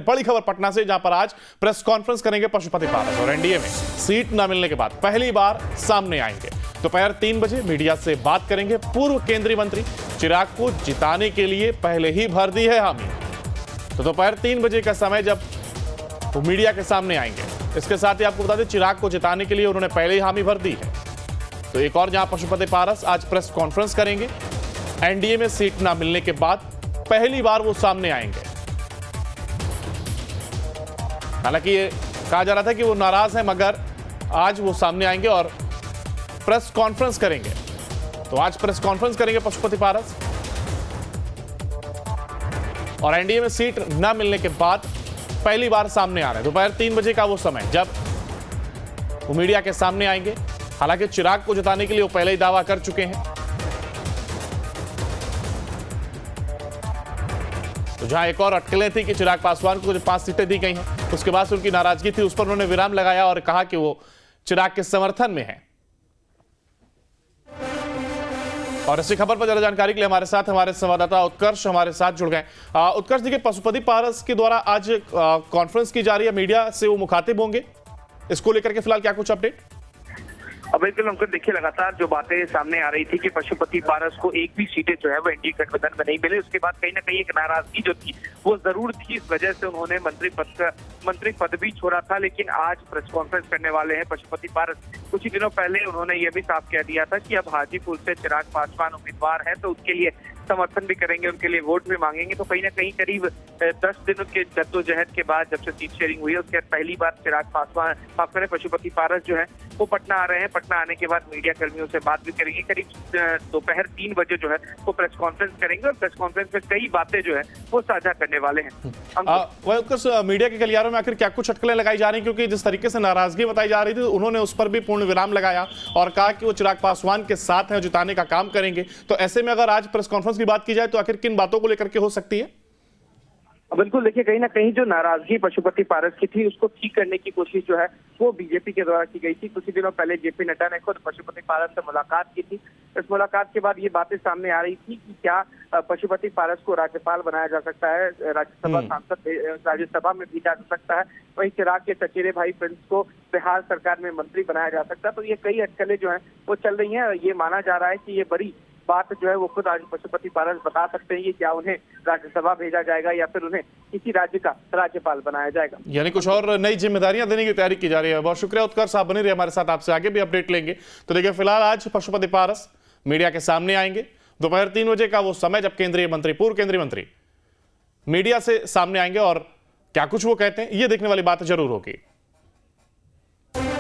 बड़ी खबर पटना से, जहां पर आज प्रेस कॉन्फ्रेंस करेंगे पशुपति पारस और एनडीए में सीट न मिलने के बाद पहली बार सामने आएंगे। दोपहर 3 बजे मीडिया से बात करेंगे। पूर्व केंद्रीय मंत्री चिराग को जिताने के लिए पहले ही भर दी है हामी। तो दोपहर 3 बजे का समय जब वो मीडिया के सामने आएंगे। इसके साथ ही आपको बता दें, चिराग को जिताने के लिए उन्होंने पहले ही हामी भर दी है। तो एक और जहां पशुपति पारस आज प्रेस कॉन्फ्रेंस करेंगे। एनडीए में सीट ना मिलने के बाद पहली बार वो सामने आएंगे। हालांकि ये कहा जा रहा था कि वो नाराज हैं, मगर आज वो सामने आएंगे और प्रेस कॉन्फ्रेंस करेंगे। तो आज प्रेस कॉन्फ्रेंस करेंगे पशुपति पारस और एनडीए में सीट ना मिलने के बाद पहली बार सामने आ रहे हैं। दोपहर 3 बजे का वो समय जब वो मीडिया के सामने आएंगे। हालांकि चिराग को जिताने के लिए वो पहले ही दावा कर चुके हैं। तो जहां एक और अटकलें थी कि चिराग पासवान को जो 5 सीटें दी गई हैं, उसके बाद से उनकी नाराजगी थी, उस पर उन्होंने विराम लगाया और कहा कि वो चिराग के समर्थन में है। और इसी खबर पर ज्यादा जानकारी के लिए हमारे साथ हमारे संवाददाता उत्कर्ष हमारे साथ जुड़ गए। उत्कर्ष, देखिए, पशुपति पारस के द्वारा आज कॉन्फ्रेंस की जा रही है, मीडिया से वो मुखातिब होंगे। इसको लेकर के फिलहाल क्या कुछ अपडेट? अब बिल्कुल हमको देखिए, लगातार जो बातें सामने आ रही थी कि पशुपति पारस को एक भी सीटें जो है वो एनडीए गठबंधन में नहीं मिले। उसके बाद कहीं ना कहीं एक नाराजगी जो थी वो जरूर थी। इस वजह से उन्होंने मंत्री पद भी छोड़ा था। लेकिन आज प्रेस कॉन्फ्रेंस करने वाले हैं पशुपति पारस। कुछ ही दिनों पहले उन्होंने ये भी साफ कह दिया था कि अब हाजीपुर से चिराग पासवान उम्मीदवार है तो उसके लिए समर्थन भी करेंगे, उनके लिए वोट भी मांगेंगे। तो कहीं ना कहीं करीब 10 दिनों के जद्दोजहद के बाद जब से सीट शेयरिंग हुई है, उसके बाद पहली बार चिराग पासवान पशुपति पारस जो है वो पटना आ रहे हैं। पटना आने के बाद मीडिया कर्मियों से बात भी करेंगे। करीब दोपहर 3 बजे जो है वो प्रेस कॉन्फ्रेंस करेंगे और प्रेस कॉन्फ्रेंस में कई बातें जो है वो साझा करने वाले हैं। मीडिया के गलियारों में आखिर क्या कुछ अटकलें लगाई जा रही, क्योंकि जिस तरीके से नाराजगी बताई जा रही थी उन्होंने उस पर भी पूर्ण विराम लगाया और कहा कि वो चिराग पासवान के साथ हैं, जिताने का काम करेंगे। तो ऐसे में अगर आज प्रेस कॉन्फ्रेंस की बात की जाए तो आखिर किन बातों को लेकर के हो सकती है? बिल्कुल, देखिए, कहीं ना कहीं जो नाराजगी पशुपति पारस की थी उसको ठीक करने की कोशिश जो है वो बीजेपी के द्वारा की गई थी। कुछ ही दिनों पहले जेपी नड्डा ने खुद पशुपति पारस से मुलाकात की थी। इस मुलाकात के बाद ये बातें सामने आ रही थी कि क्या पशुपति पारस को राज्यपाल बनाया जा सकता है, राज्यसभा सांसद राज्यसभा में भेजा जा सकता है। वहीं चिराग के चचेरे भाई प्रिंस को बिहार सरकार में मंत्री बनाया जा सकता है। तो ये कई अटकलें जो है वो चल रही है। ये माना जा रहा है कि ये बड़ी बात जो है वो खुद आज पशुपति पारस बता सकते हैं कि क्या उन्हें राज्यसभा भेजा जाएगा या फिर उन्हें किसी राज्य का राज्यपाल बनाया जाएगा। यानी कुछ और नई जिम्मेदारियां देने की तैयारी की जा रही है। बहुत शुक्रिया उत्कर्ष, आप बने रहिए हमारे साथ, आपसे आगे भी अपडेट लेंगे। तो देखिए, फिलहाल आज पशुपति पारस मीडिया के सामने आएंगे। दोपहर 3 बजे का वो समय जब पूर्व केंद्रीय मंत्री मीडिया से सामने आएंगे और क्या कुछ वो कहते हैं ये देखने वाली बात जरूर होगी।